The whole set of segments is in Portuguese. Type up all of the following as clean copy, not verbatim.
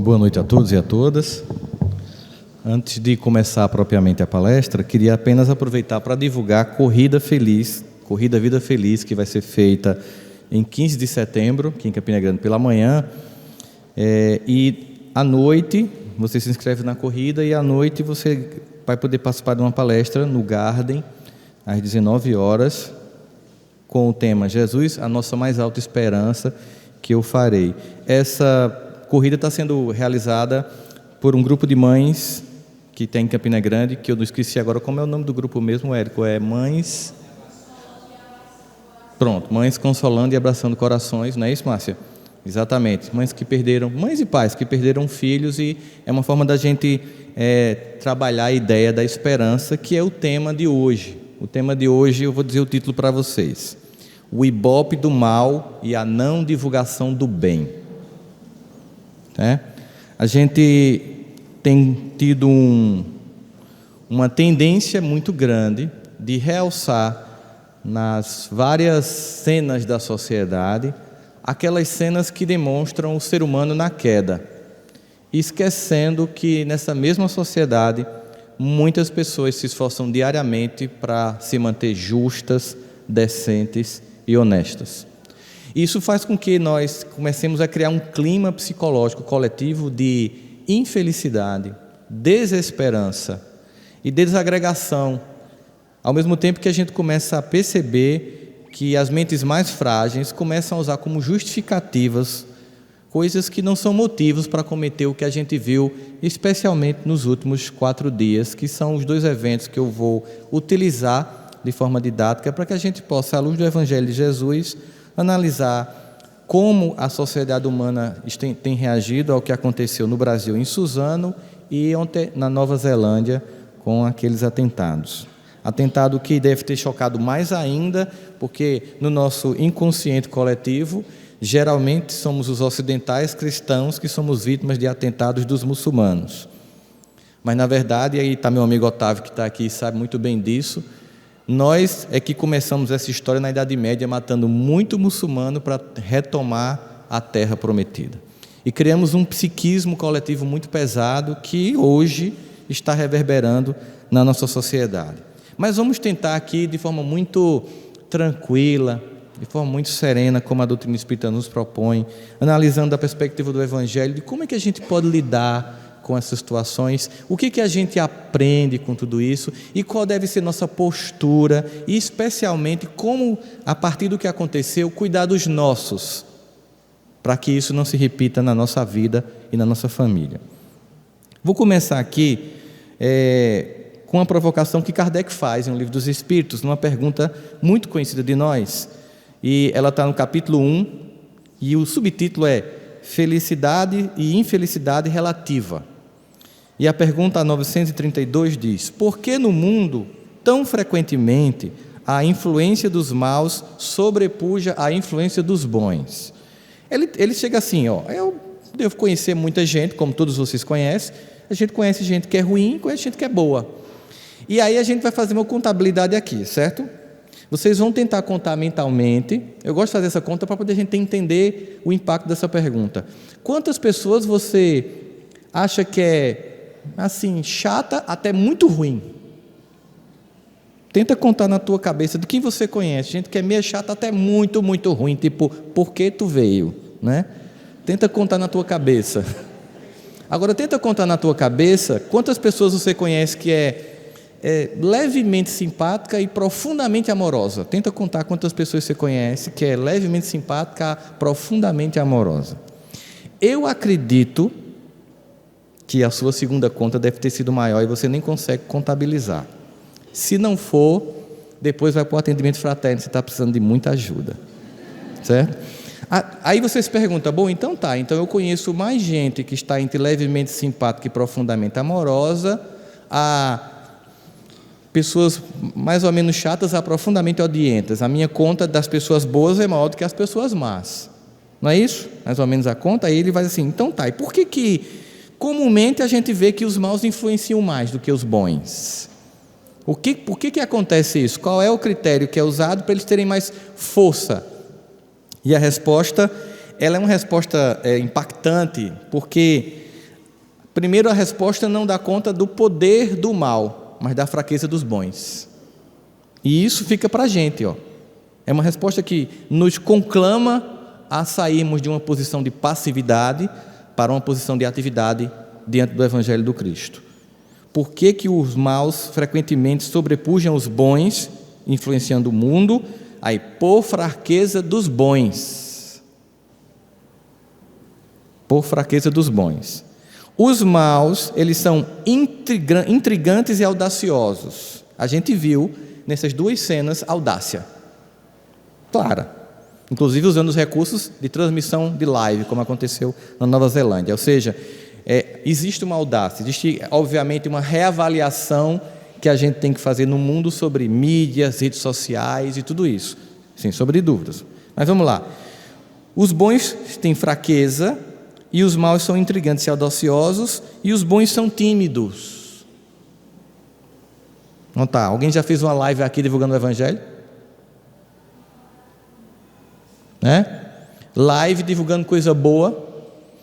boa noite a todos e a todas. Antes de começar propriamente a palestra, queria apenas aproveitar para divulgar a Corrida Vida Feliz, que vai ser feita em 15 de setembro, aqui em Campina Grande, pela manhã. E à noite, você se inscreve na corrida e à noite você vai poder participar de uma palestra no Garden, às 19 horas, com o tema Jesus, a nossa mais alta esperança, que eu farei. Essa corrida está sendo realizada por um grupo de mães que tem em Campina Grande, que eu não esqueci agora como é o nome do grupo mesmo, Érico, é Mães... Pronto, Mães Consolando e Abraçando Corações, não é isso, Márcia? Exatamente, mães e pais que perderam filhos, e é uma forma da gente trabalhar a ideia da esperança, que é o tema de hoje. O tema de hoje, eu vou dizer o título para vocês: o ibope do mal e a não divulgação do bem. A gente tem tido uma tendência muito grande de realçar nas várias cenas da sociedade aquelas cenas que demonstram o ser humano na queda, esquecendo que nessa mesma sociedade muitas pessoas se esforçam diariamente para se manter justas, decentes e honestas. Isso faz com que nós comecemos a criar um clima psicológico coletivo de infelicidade, desesperança e desagregação, ao mesmo tempo que a gente começa a perceber que as mentes mais frágeis começam a usar como justificativas coisas que não são motivos para cometer o que a gente viu, especialmente nos últimos 4 dias, que são os 2 eventos que eu vou utilizar de forma didática para que a gente possa, à luz do Evangelho de Jesus, analisar como a sociedade humana tem reagido ao que aconteceu no Brasil, em Suzano, e ontem na Nova Zelândia, com aqueles atentados. Atentado que deve ter chocado mais ainda, porque no nosso inconsciente coletivo, geralmente somos os ocidentais cristãos que somos vítimas de atentados dos muçulmanos. Mas, na verdade, aí está meu amigo Otávio, que está aqui e sabe muito bem disso, nós é que começamos essa história na Idade Média, matando muito muçulmano para retomar a terra prometida. E criamos um psiquismo coletivo muito pesado que hoje está reverberando na nossa sociedade. Mas vamos tentar aqui, de forma muito tranquila, de forma muito serena, como a doutrina espírita nos propõe, analisando a perspectiva do Evangelho, de como é que a gente pode lidar com essas situações, o que a gente aprende com tudo isso e qual deve ser nossa postura, e especialmente como, a partir do que aconteceu, cuidar dos nossos, para que isso não se repita na nossa vida e na nossa família. Vou começar aqui com uma provocação que Kardec faz em O Livro dos Espíritos, numa pergunta muito conhecida de nós, e ela está no capítulo 1, e o subtítulo é Felicidade e Infelicidade Relativa. E a pergunta 932 diz: por que no mundo, tão frequentemente, a influência dos maus sobrepuja a influência dos bons? Ele chega assim, eu devo conhecer muita gente, como todos vocês conhecem, a gente conhece gente que é ruim e conhece gente que é boa. E aí a gente vai fazer uma contabilidade aqui, certo? Vocês vão tentar contar mentalmente. Eu gosto de fazer essa conta para poder a gente entender o impacto dessa pergunta. Quantas pessoas você acha que é, assim, chata até muito ruim? Tenta contar na tua cabeça de quem você conhece, gente que é meio chata até muito, muito ruim, tipo, por que tu veio, né? Tenta contar na tua cabeça. Agora, tenta contar na tua cabeça quantas pessoas você conhece que é levemente simpática e profundamente amorosa. Tenta contar quantas pessoas você conhece que é levemente simpática, profundamente amorosa. Eu acredito que a sua segunda conta deve ter sido maior e você nem consegue contabilizar. Se não for, depois vai para o atendimento fraterno, você está precisando de muita ajuda, certo? Aí você se pergunta, então eu conheço mais gente que está entre levemente simpática e profundamente amorosa, a pessoas mais ou menos chatas a profundamente odientas. A minha conta das pessoas boas é maior do que as pessoas más. Não é isso? Mais ou menos a conta. Aí ele vai assim, e por que comumente a gente vê que os maus influenciam mais do que os bons? Por que acontece isso? Qual é o critério que é usado para eles terem mais força? E a resposta, ela é uma resposta impactante, porque Primeiro, a resposta não dá conta do poder do mal, mas da fraqueza dos bons. E isso fica para a gente, ó. É uma resposta que nos conclama a sairmos de uma posição de passividade para uma posição de atividade diante do Evangelho do Cristo. Por que que os maus frequentemente sobrepujam os bons, influenciando o mundo? Aí, por fraqueza dos bons. Por fraqueza dos bons. Os maus, eles são intrigantes e audaciosos. A gente viu nessas duas cenas audácia clara, inclusive usando os recursos de transmissão de live, como aconteceu na Nova Zelândia. Ou seja, existe uma audácia, existe obviamente uma reavaliação que a gente tem que fazer no mundo sobre mídias, redes sociais e tudo isso, sem sobre dúvidas. Mas vamos lá. Os bons têm fraqueza e os maus são intrigantes e audaciosos, e os bons são tímidos. Não tá? Alguém já fez uma live aqui divulgando o Evangelho? Né? Live divulgando coisa boa.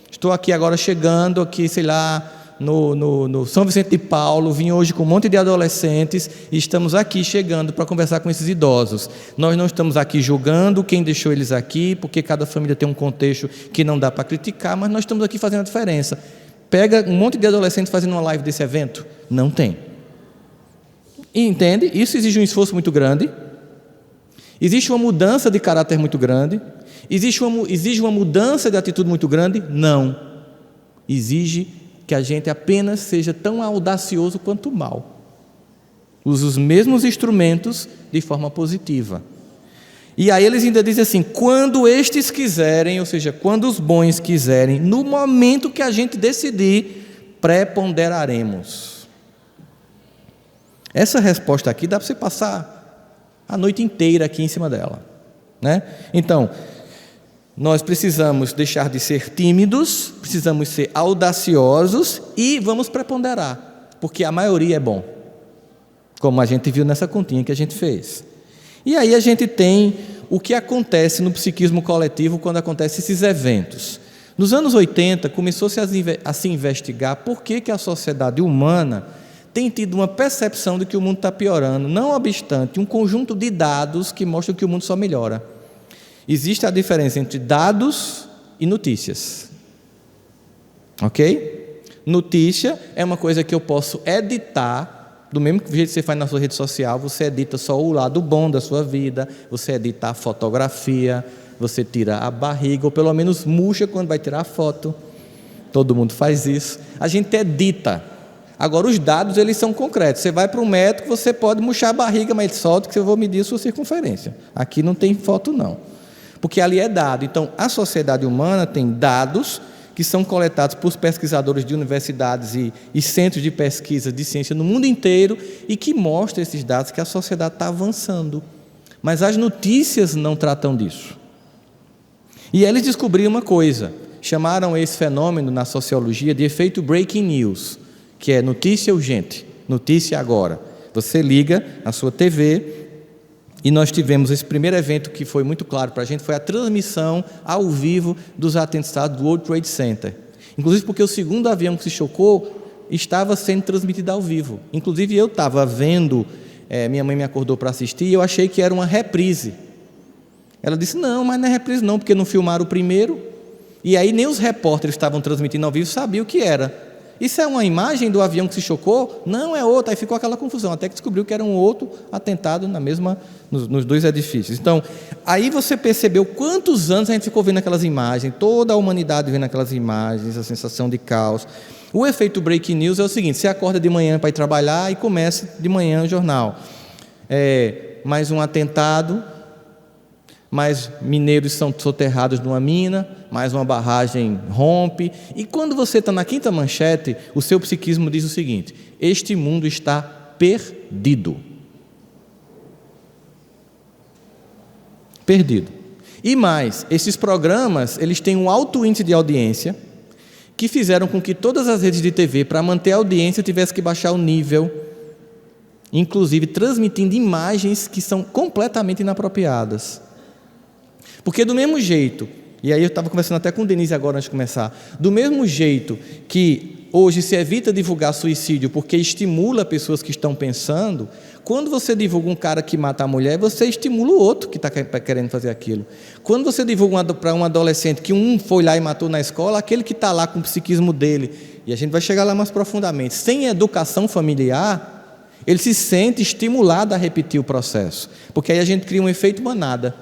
Estou aqui agora chegando aqui, sei lá, no São Vicente de Paulo, vim hoje com um monte de adolescentes e estamos aqui chegando para conversar com esses idosos. Nós não estamos aqui julgando quem deixou eles aqui, porque cada família tem um contexto que não dá para criticar, mas nós estamos aqui fazendo a diferença. Pega um monte de adolescentes fazendo uma live desse evento? Não tem. E entende? Isso exige um esforço muito grande, existe uma mudança de caráter muito grande, exige uma mudança de atitude muito grande? Não. Exige que a gente apenas seja tão audacioso quanto o mal. Use os mesmos instrumentos de forma positiva. E aí eles ainda dizem assim, quando estes quiserem, ou seja, quando os bons quiserem, no momento que a gente decidir, preponderaremos. Essa resposta aqui dá para você passar a noite inteira aqui em cima dela, né? Então, nós precisamos deixar de ser tímidos, precisamos ser audaciosos e vamos preponderar, porque a maioria é bom, como a gente viu nessa continha que a gente fez. E aí a gente tem o que acontece no psiquismo coletivo quando acontecem esses eventos. Nos anos 80, começou-se a se investigar por que a sociedade humana tem tido uma percepção de que o mundo está piorando, não obstante um conjunto de dados que mostram que o mundo só melhora. Existe a diferença entre dados e notícias. Ok? Notícia é uma coisa que eu posso editar, do mesmo jeito que você faz na sua rede social, você edita só o lado bom da sua vida, você edita a fotografia, você tira a barriga, ou pelo menos murcha quando vai tirar a foto. Todo mundo faz isso. A gente edita. Agora, os dados, eles são concretos. Você vai para um médico, você pode murchar a barriga, mas ele solta que eu vou medir a sua circunferência. Aqui não tem foto, não. Porque ali é dado. Então, a sociedade humana tem dados que são coletados por pesquisadores de universidades e centros de pesquisa de ciência no mundo inteiro e que mostram esses dados que a sociedade está avançando. Mas as notícias não tratam disso. E eles descobriram uma coisa, chamaram esse fenômeno na sociologia de efeito breaking news, que é notícia urgente, notícia agora. Você liga na sua TV e nós tivemos esse primeiro evento que foi muito claro para a gente, foi a transmissão ao vivo dos atentados do World Trade Center. Inclusive porque o segundo avião que se chocou estava sendo transmitido ao vivo. Inclusive eu estava vendo, minha mãe me acordou para assistir e eu achei que era uma reprise. Ela disse, não, mas não é reprise não, porque não filmaram o primeiro. E aí nem os repórteres que estavam transmitindo ao vivo sabiam o que era. Isso é uma imagem do avião que se chocou? Não, é outra. Aí ficou aquela confusão, até que descobriu que era um outro atentado nos dois edifícios. Então, aí você percebeu quantos anos a gente ficou vendo aquelas imagens, toda a humanidade vendo aquelas imagens, a sensação de caos. O efeito breaking news é o seguinte, você acorda de manhã para ir trabalhar e começa de manhã o jornal. Mais um atentado, mais mineiros são soterrados numa mina, mais uma barragem rompe. E quando você está na quinta manchete, o seu psiquismo diz o seguinte, este mundo está perdido. Perdido. E mais, esses programas, eles têm um alto índice de audiência, que fizeram com que todas as redes de TV, para manter a audiência, tivessem que baixar o nível, inclusive transmitindo imagens que são completamente inapropriadas. Porque do mesmo jeito, e aí eu estava conversando até com o Denise agora antes de começar, do mesmo jeito que hoje se evita divulgar suicídio porque estimula pessoas que estão pensando, quando você divulga um cara que mata a mulher, você estimula o outro que está querendo fazer aquilo. Quando você divulga para um adolescente que um foi lá e matou na escola, aquele que está lá com o psiquismo dele, e a gente vai chegar lá mais profundamente, sem educação familiar, ele se sente estimulado a repetir o processo, porque aí a gente cria um efeito manada,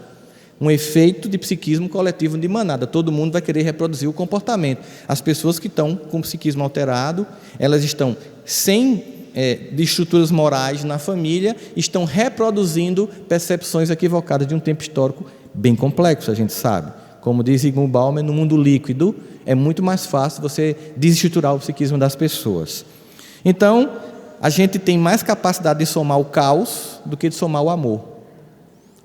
um efeito de psiquismo coletivo de manada. Todo mundo vai querer reproduzir o comportamento. As pessoas que estão com o psiquismo alterado, elas estão de estruturas morais na família, estão reproduzindo percepções equivocadas de um tempo histórico bem complexo, a gente sabe. Como diz Zygmunt Bauman, no mundo líquido é muito mais fácil você desestruturar o psiquismo das pessoas. Então, a gente tem mais capacidade de somar o caos do que de somar o amor.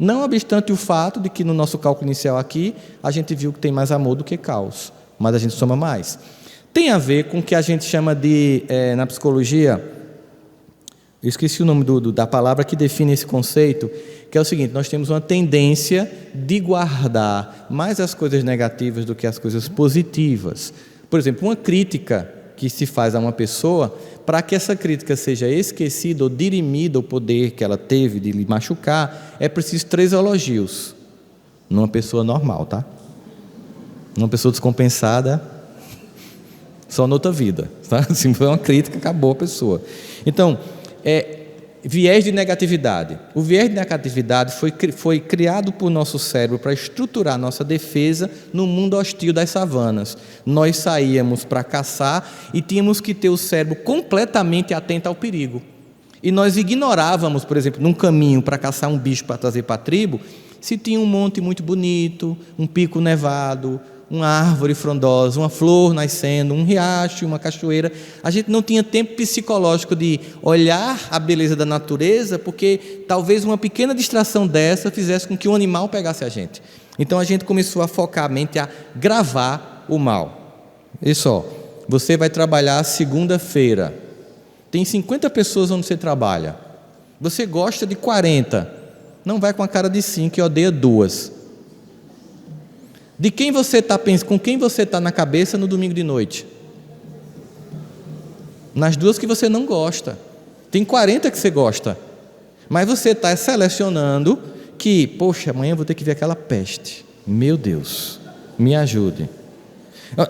Não obstante o fato de que no nosso cálculo inicial aqui, a gente viu que tem mais amor do que caos, mas a gente soma mais. Tem a ver com o que a gente chama de, na psicologia, eu esqueci o nome da palavra que define esse conceito, que é o seguinte: nós temos uma tendência de guardar mais as coisas negativas do que as coisas positivas. Por exemplo, uma crítica que se faz a uma pessoa, para que essa crítica seja esquecida ou dirimida o poder que ela teve de lhe machucar, é preciso 3 elogios numa pessoa normal, tá? Numa pessoa descompensada, só noutra vida, tá? Se foi uma crítica, acabou a pessoa. Então, viés de negatividade. O viés de negatividade foi criado por nosso cérebro para estruturar nossa defesa no mundo hostil das savanas. Nós saíamos para caçar e tínhamos que ter o cérebro completamente atento ao perigo. E nós ignorávamos, por exemplo, num caminho para caçar um bicho para trazer para a tribo, se tinha um monte muito bonito, um pico nevado, uma árvore frondosa, uma flor nascendo, um riacho, uma cachoeira. A gente não tinha tempo psicológico de olhar a beleza da natureza, porque talvez uma pequena distração dessa fizesse com que um animal pegasse a gente. Então a gente começou a focar a mente a gravar o mal. E só, você vai trabalhar segunda-feira, tem 50 pessoas onde você trabalha, você gosta de 40, não vai com a cara de 5 e odeia 2. De quem você está pensando, com quem você está na cabeça no domingo de noite? Nas 2 que você não gosta. Tem 40 que você gosta, mas você está selecionando que, poxa, amanhã eu vou ter que ver aquela peste. Meu Deus, me ajude.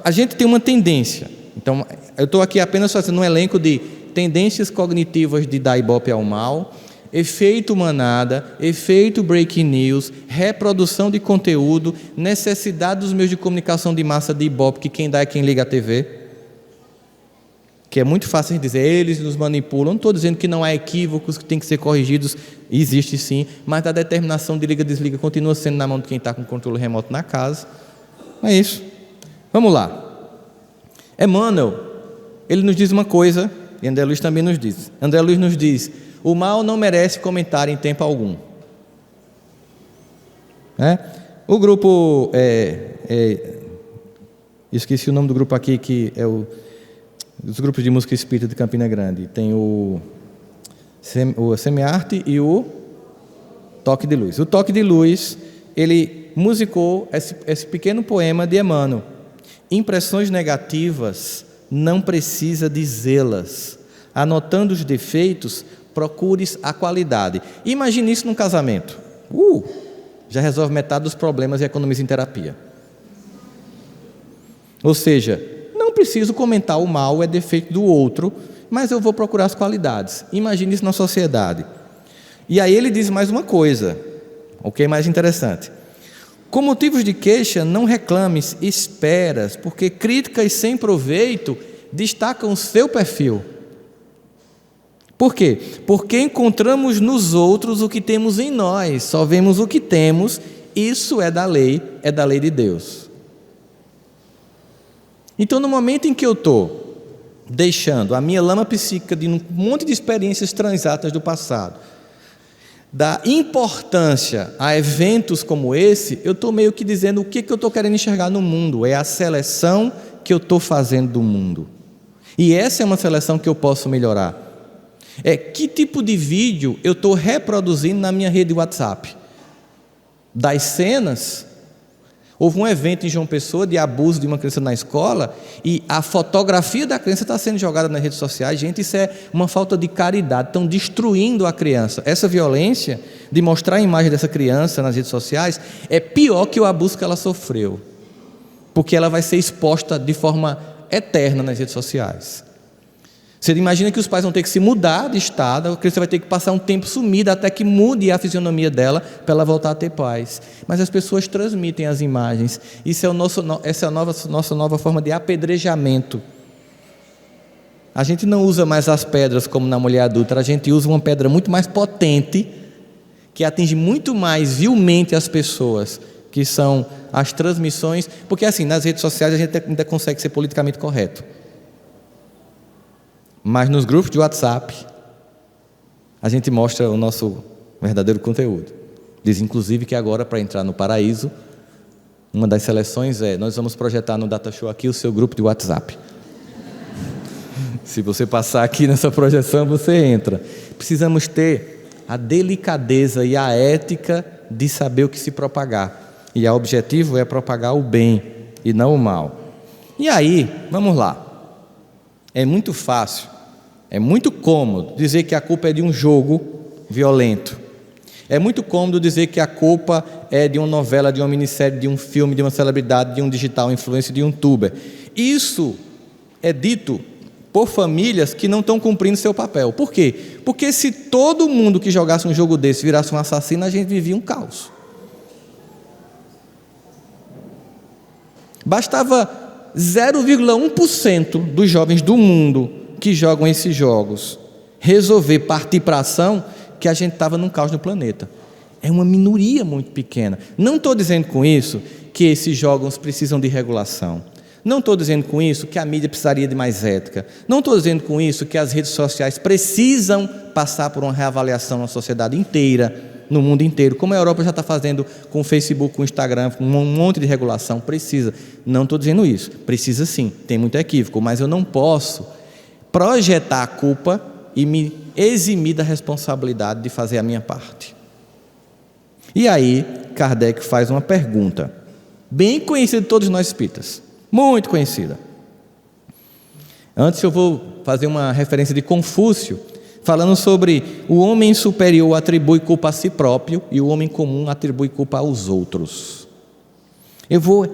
A gente tem uma tendência. Então, eu estou aqui apenas fazendo um elenco de tendências cognitivas de dar ibope ao mal, efeito manada, efeito breaking news, reprodução de conteúdo, necessidade dos meios de comunicação de massa de ibope, que quem dá é quem liga a TV, que é muito fácil de dizer, eles nos manipulam. Não estou dizendo que não há equívocos que têm que ser corrigidos, existe sim, mas a determinação de liga-desliga continua sendo na mão de quem está com o controle remoto na casa. É isso. Vamos lá. Emmanuel, ele nos diz uma coisa, e André Luiz também nos diz. André Luiz nos diz: o mal não merece comentário em tempo algum. O grupo, esqueci o nome do grupo aqui, que é os grupos de música espírita de Campina Grande. Tem o Semiarte e o Toque de Luz. O Toque de Luz, ele musicou esse pequeno poema de Emmanuel. Impressões negativas, não precisa dizê-las. Anotando os defeitos, procures a qualidade. Imagine isso num casamento. Já resolve metade dos problemas e economiza em terapia. Ou seja, não preciso comentar o mal, é defeito do outro, mas eu vou procurar as qualidades. Imagine isso na sociedade. E aí ele diz mais uma coisa, o que é mais interessante. Com motivos de queixa, não reclames, esperas, porque críticas sem proveito destacam o seu perfil. Por quê? Porque encontramos nos outros o que temos em nós, só vemos o que temos, isso é da lei de Deus. Então, no momento em que eu estou deixando a minha lama psíquica de um monte de experiências transatas do passado, da importância a eventos como esse, eu estou meio que dizendo o que eu estou querendo enxergar no mundo, é a seleção que eu estou fazendo do mundo. E essa é uma seleção que eu posso melhorar. Que tipo de vídeo eu estou reproduzindo na minha rede WhatsApp? Das cenas? Houve um evento em João Pessoa de abuso de uma criança na escola e a fotografia da criança está sendo jogada nas redes sociais. Gente, isso é uma falta de caridade. Estão destruindo a criança. Essa violência de mostrar a imagem dessa criança nas redes sociais é pior que o abuso que ela sofreu, porque ela vai ser exposta de forma eterna nas redes sociais. Você imagina que os pais vão ter que se mudar de estado, a criança vai ter que passar um tempo sumida até que mude a fisionomia dela para ela voltar a ter paz. Mas as pessoas transmitem as imagens. Essa é a nossa nova forma de apedrejamento. A gente não usa mais as pedras como na mulher adulta, a gente usa uma pedra muito mais potente, que atinge muito mais vilmente as pessoas, que são as transmissões, porque assim, nas redes sociais a gente ainda consegue ser politicamente correto. Mas nos grupos de WhatsApp, a gente mostra o nosso verdadeiro conteúdo. Diz, inclusive, que agora, para entrar no paraíso, uma das seleções nós vamos projetar no Data Show aqui o seu grupo de WhatsApp. Se você passar aqui nessa projeção, você entra. Precisamos ter a delicadeza e a ética de saber o que se propagar. E o objetivo é propagar o bem e não o mal. E aí, vamos lá. É muito fácil, é muito cômodo dizer que a culpa é de um jogo violento. É muito cômodo dizer que a culpa é de uma novela, de uma minissérie, de um filme, de uma celebridade, de um digital influencer, de um youtuber. Isso é dito por famílias que não estão cumprindo seu papel. Por quê? Porque se todo mundo que jogasse um jogo desse virasse um assassino, a gente vivia um caos. Bastava 0,1% dos jovens do mundo que jogam esses jogos resolver partir para a ação, que a gente estava num caos no planeta. É uma minoria muito pequena. Não estou dizendo com isso que esses jogos precisam de regulação. Não estou dizendo com isso que a mídia precisaria de mais ética. Não estou dizendo com isso que as redes sociais precisam passar por uma reavaliação na sociedade inteira, no mundo inteiro, como a Europa já está fazendo com o Facebook, com o Instagram, com um monte de regulação. Precisa. Não estou dizendo isso. Precisa sim, tem muito equívoco, mas eu não posso projetar a culpa e me eximir da responsabilidade de fazer a minha parte. E aí, Kardec faz uma pergunta, bem conhecida de todos nós espíritas, muito conhecida. Antes eu vou fazer uma referência de Confúcio, falando sobre o homem superior atribui culpa a si próprio e o homem comum atribui culpa aos outros. Eu vou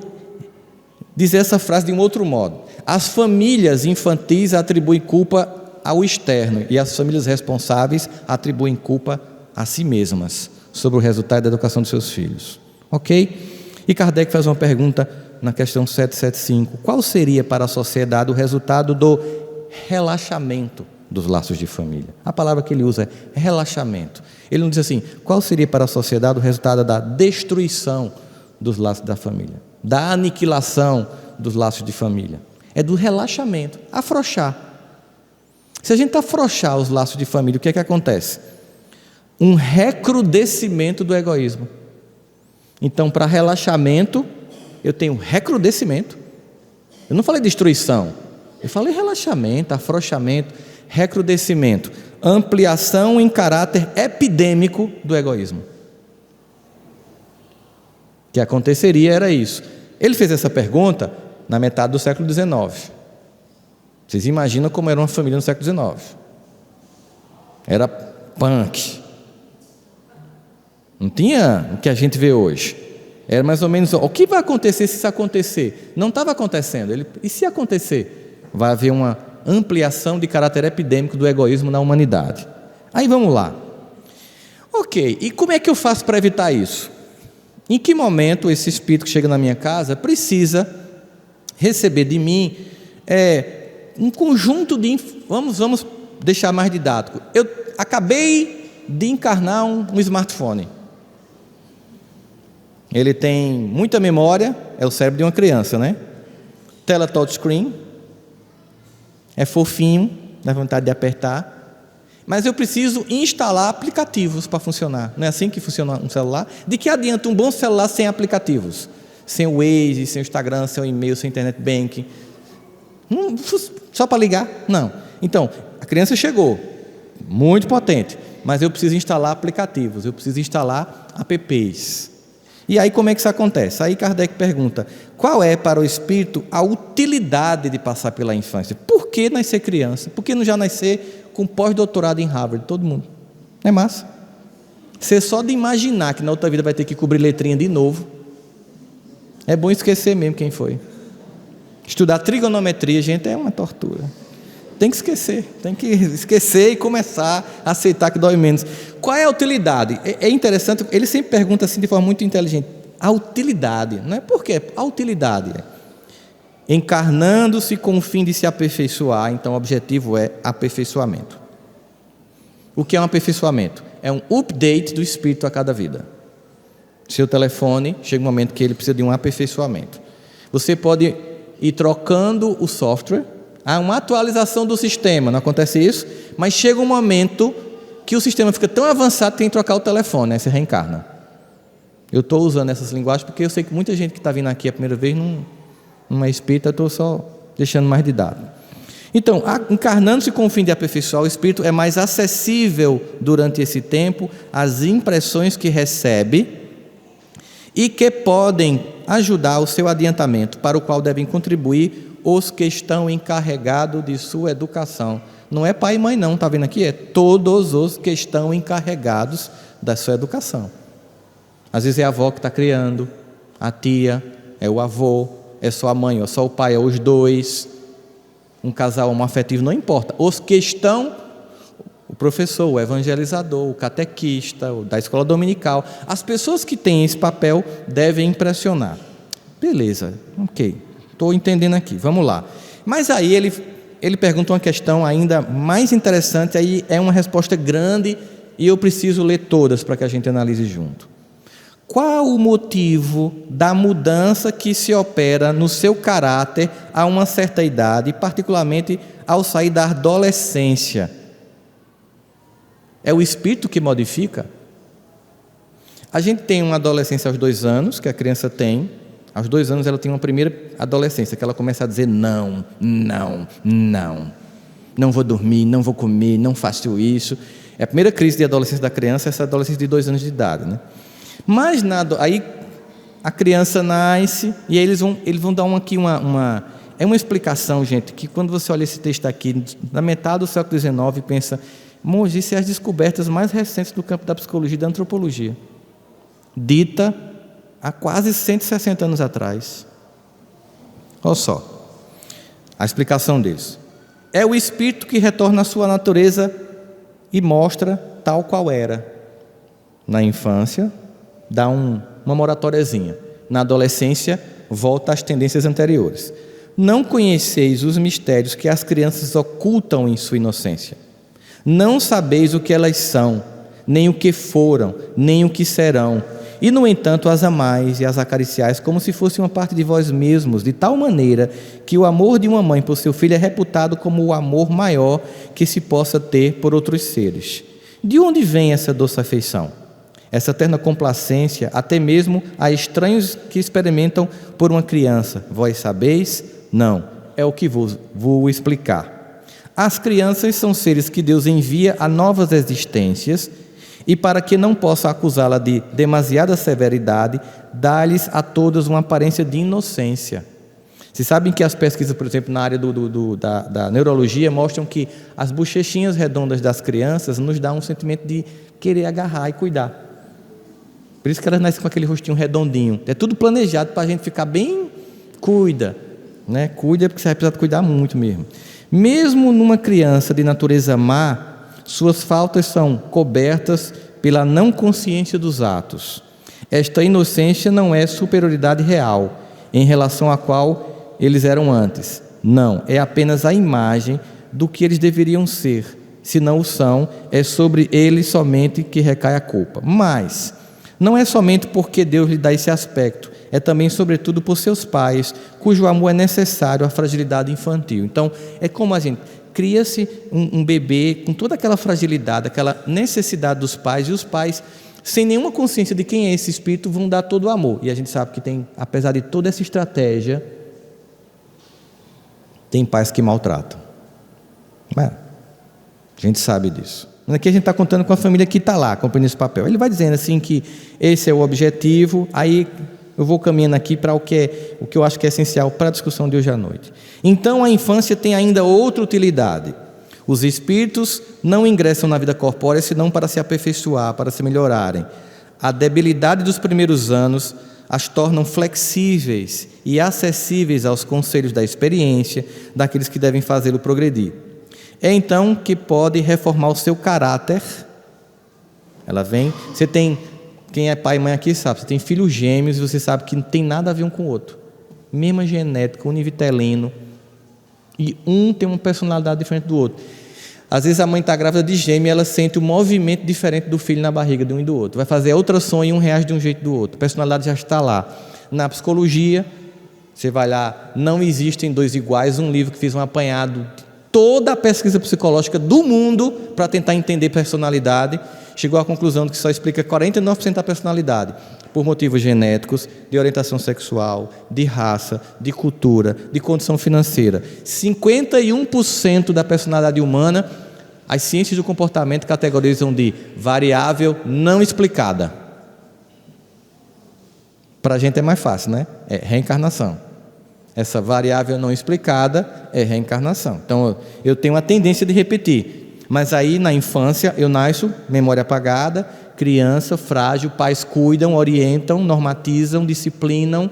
dizer essa frase de um outro modo. As famílias infantis atribuem culpa ao externo e as famílias responsáveis atribuem culpa a si mesmas sobre o resultado da educação dos seus filhos. Ok? E Kardec faz uma pergunta na questão 775. Qual seria para a sociedade o resultado do relaxamento dos laços de família? A palavra que ele usa é relaxamento. Ele não diz assim, qual seria para a sociedade o resultado da destruição dos laços da família, da aniquilação dos laços de família? É do relaxamento, afrouxar. Se a gente afrouxar os laços de família, o que é que acontece? Um recrudescimento do egoísmo. Então, para relaxamento, eu tenho recrudescimento. Eu não falei destruição, eu falei relaxamento, afrouxamento, recrudescimento, ampliação em caráter epidêmico do egoísmo. O que aconteceria era isso. Ele fez essa pergunta na metade do século XIX. Vocês imaginam como era uma família no século XIX? Era punk. Não tinha o que a gente vê hoje. Era mais ou menos, o que vai acontecer se isso acontecer? Não estava acontecendo. E se acontecer? Vai haver uma ampliação de caráter epidêmico do egoísmo na humanidade. Aí vamos lá. Ok, e como é que eu faço para evitar isso? Em que momento esse espírito que chega na minha casa precisa receber de mim um conjunto de... Vamos deixar mais didático. Eu acabei de encarnar um smartphone. Ele tem muita memória, é o cérebro de uma criança, né? Tela touchscreen, é fofinho, dá vontade de apertar, mas eu preciso instalar aplicativos para funcionar. Não é assim que funciona um celular? De que adianta um bom celular sem aplicativos? Sem o Waze, sem o Instagram, sem o e-mail, sem o internet banking? Só para ligar? Não. Então, a criança chegou, muito potente, mas eu preciso instalar aplicativos, eu preciso instalar apps. E aí como é que isso acontece? Aí Kardec pergunta, qual é para o espírito a utilidade de passar pela infância? Por que nascer criança? Por que não já nascer com pós-doutorado em Harvard? Todo mundo. Não é massa? Você só de imaginar que na outra vida vai ter que cobrir letrinha de novo, é bom esquecer mesmo quem foi. Estudar trigonometria, gente, é uma tortura. Tem que esquecer e começar a aceitar que dói menos. Qual é a utilidade? É interessante, ele sempre pergunta assim de forma muito inteligente, a utilidade, não é por quê? A utilidade encarnando-se com o fim de se aperfeiçoar, então o objetivo é aperfeiçoamento. O que é um aperfeiçoamento? É um update do espírito a cada vida. Seu telefone, chega um momento que ele precisa de um aperfeiçoamento. Você pode ir trocando o software, há uma atualização do sistema, não acontece isso? Mas chega um momento que o sistema fica tão avançado que tem que trocar o telefone, aí você reencarna. Eu estou usando essas linguagens porque eu sei que muita gente que está vindo aqui a primeira vez não é espírita, eu estou só deixando mais de dado. Então, encarnando-se com o fim de aperfeiçoar o espírito, é mais acessível durante esse tempo as impressões que recebe e que podem ajudar o seu adiantamento, para o qual devem contribuir os que estão encarregados de sua educação. Não é pai e mãe não, está vendo aqui? É todos os que estão encarregados da sua educação. Às vezes é a avó que está criando, a tia, é o avô, é só a mãe, é só o pai, é os dois. Um casal homoafetivo, não importa. Os que estão, o professor, o evangelizador, o catequista, o da escola dominical, as pessoas que têm esse papel devem impressionar. Beleza, ok, estou entendendo aqui, vamos lá. Mas aí ele pergunta uma questão ainda mais interessante, aí é uma resposta grande e eu preciso ler todas para que a gente analise junto. Qual o motivo da mudança que se opera no seu caráter a uma certa idade, particularmente ao sair da adolescência? É o espírito que modifica? A gente tem uma adolescência aos 2 anos, que a criança tem. Aos 2 anos ela tem uma primeira adolescência, que ela começa a dizer não, não, não. Não vou dormir, não vou comer, não faço isso. É a primeira crise de adolescência da criança, essa adolescência de 2 anos de idade, né? Mas aí a criança nasce e aí eles vão dar uma explicação, gente, que quando você olha esse texto aqui, na metade do século XIX, pensa, monge, isso é as descobertas mais recentes do campo da psicologia e da antropologia, dita há quase 160 anos atrás. Olha só, a explicação deles. É o espírito que retorna à sua natureza e mostra tal qual era. Na infância, dá uma moratóriazinha. Na adolescência, volta às tendências anteriores. Não conheceis os mistérios que as crianças ocultam em sua inocência. Não sabeis o que elas são, nem o que foram, nem o que serão. E, no entanto, as amais e as acariciais como se fosse uma parte de vós mesmos, de tal maneira que o amor de uma mãe por seu filho é reputado como o amor maior que se possa ter por outros seres. De onde vem essa doce afeição? Essa terna complacência, até mesmo a estranhos que experimentam por uma criança. Vós sabeis? Não. É o que vou explicar. As crianças são seres que Deus envia a novas existências e, para que não possa acusá-la de demasiada severidade, dá-lhes a todas uma aparência de inocência. Vocês sabem que as pesquisas, por exemplo, na área da neurologia, mostram que as bochechinhas redondas das crianças nos dão um sentimento de querer agarrar e cuidar. Por isso que elas nascem com aquele rostinho redondinho. É tudo planejado para a gente ficar bem... Cuida, né? Cuida porque você vai precisar cuidar muito mesmo. Mesmo numa criança de natureza má, suas faltas são cobertas pela não consciência dos atos. Esta inocência não é superioridade real, em relação à qual eles eram antes. Não, é apenas a imagem do que eles deveriam ser. Se não o são, é sobre eles somente que recai a culpa. Mas não é somente porque Deus lhe dá esse aspecto, é também, sobretudo, por seus pais, cujo amor é necessário à fragilidade infantil. Então, é como a gente cria-se um bebê com toda aquela fragilidade, aquela necessidade dos pais, e os pais, sem nenhuma consciência de quem é esse espírito, vão dar todo o amor. E a gente sabe que tem, apesar de toda essa estratégia, tem pais que maltratam. A gente sabe disso. Aqui a gente está contando com a família que está lá, cumprindo esse papel. Ele vai dizendo assim que esse é o objetivo, aí eu vou caminhando aqui para o que eu acho que é essencial para a discussão de hoje à noite. Então a infância tem ainda outra utilidade. Os espíritos não ingressam na vida corpórea senão para se aperfeiçoar, para se melhorarem. A debilidade dos primeiros anos as tornam flexíveis e acessíveis aos conselhos da experiência daqueles que devem fazê-lo progredir. É então que pode reformar o seu caráter. Ela vem, você tem, quem é pai e mãe aqui sabe, você tem filhos gêmeos e você sabe que não tem nada a ver um com o outro. Mesma genética, univitelino, e um tem uma personalidade diferente do outro. Às vezes a mãe está grávida de gêmeo e ela sente um movimento diferente do filho na barriga de um e do outro. Vai fazer ultrassom e um reage de um jeito do outro. A personalidade já está lá. Na psicologia, você vai lá, não existem dois iguais, um livro que fez um apanhado de toda a pesquisa psicológica do mundo para tentar entender personalidade, chegou à conclusão de que só explica 49% da personalidade, por motivos genéticos, de orientação sexual, de raça, de cultura, de condição financeira. 51% da personalidade humana, as ciências do comportamento categorizam de variável não explicada. Para a gente é mais fácil, né? É reencarnação. Essa variável não explicada é reencarnação. Então, eu tenho a tendência de repetir. Mas aí, na infância, eu nasço, memória apagada, criança, frágil, pais cuidam, orientam, normatizam, disciplinam,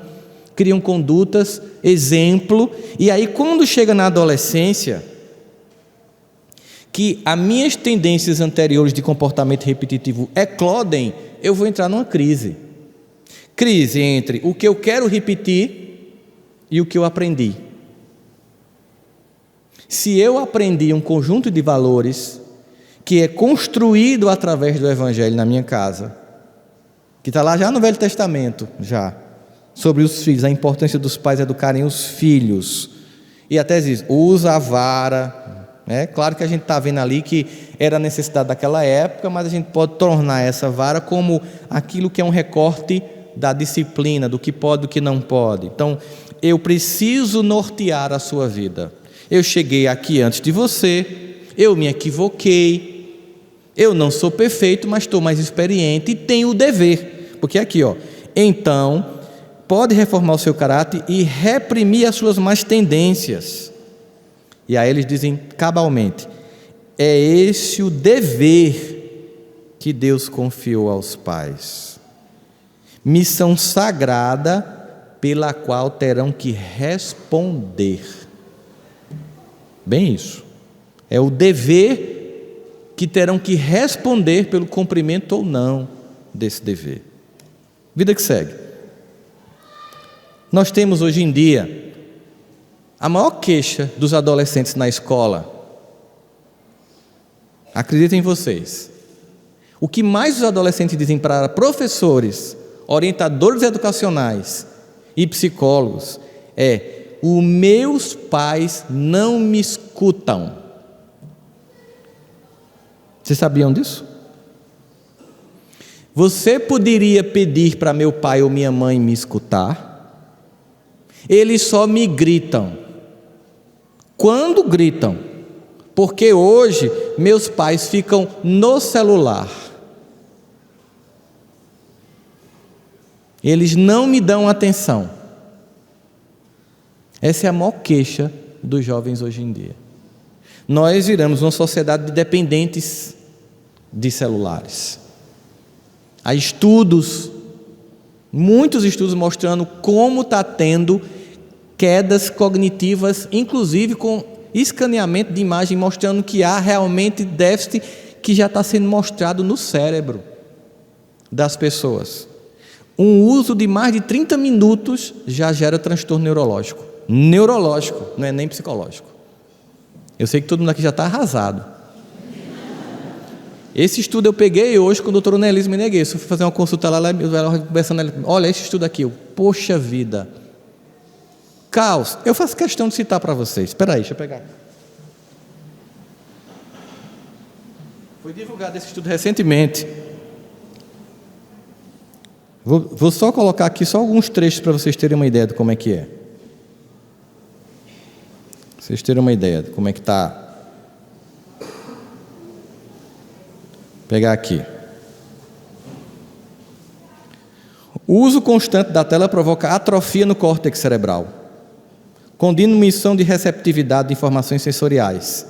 criam condutas, exemplo. E aí, quando chega na adolescência, que as minhas tendências anteriores de comportamento repetitivo eclodem, eu vou entrar numa crise. Crise entre o que eu quero repetir e o que eu aprendi. Se eu aprendi um conjunto de valores que é construído através do Evangelho na minha casa, que está lá já no Velho Testamento, já, sobre os filhos, a importância dos pais educarem os filhos, e até diz, usa a vara, né? Claro que a gente está vendo ali que era a necessidade daquela época, mas a gente pode tornar essa vara como aquilo que é um recorte da disciplina, do que pode e do que não pode. Então, eu preciso nortear a sua vida. Eu cheguei aqui antes de você, eu me equivoquei, eu não sou perfeito, mas estou mais experiente e tenho o dever. Porque aqui, ó, então, pode reformar o seu caráter e reprimir as suas más tendências. E aí eles dizem cabalmente, é esse o dever que Deus confiou aos pais. Missão sagrada pela qual terão que responder. Bem isso. É o dever que terão que responder pelo cumprimento ou não desse dever. Vida que segue. Nós temos hoje em dia a maior queixa dos adolescentes na escola. Acreditem vocês. O que mais os adolescentes dizem para professores, orientadores educacionais e psicólogos é: os meus pais não me escutam. Vocês sabiam disso? Você poderia pedir para meu pai ou minha mãe me escutar? Eles só me gritam. Quando gritam? Porque hoje meus pais ficam no celular. Eles não me dão atenção. Essa é a maior queixa dos jovens hoje em dia. Nós viramos uma sociedade de dependentes de celulares. Há estudos, muitos estudos mostrando como está tendo quedas cognitivas, inclusive com escaneamento de imagem, mostrando que há realmente déficit que já está sendo mostrado no cérebro das pessoas. Um uso de mais de 30 minutos já gera transtorno neurológico. Neurológico, não é nem psicológico. Eu sei que todo mundo aqui já está arrasado. Esse estudo eu peguei hoje com o doutor Nelis Menegues. Eu fui fazer uma consulta lá, ela conversando, olha esse estudo aqui, poxa vida. Caos, eu faço questão de citar para vocês. Espera aí, deixa eu pegar. Foi divulgado esse estudo recentemente. Vou só colocar aqui só alguns trechos para vocês terem uma ideia de como é que é. Vocês terem uma ideia de como é que está. pegar aqui. O uso constante da tela provoca atrofia no córtex cerebral, com diminuição de receptividade de informações sensoriais,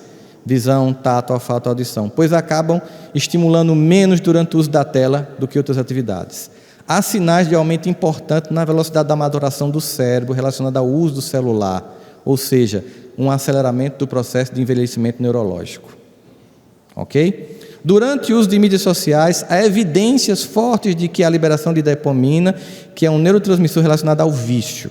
visão, tato, olfato, audição, pois acabam estimulando menos durante o uso da tela do que outras atividades. Há sinais de aumento importante na velocidade da maturação do cérebro relacionada ao uso do celular, ou seja, um aceleramento do processo de envelhecimento neurológico. Ok? Durante o uso de mídias sociais, há evidências fortes de que a liberação de dopamina, que é um neurotransmissor relacionado ao vício.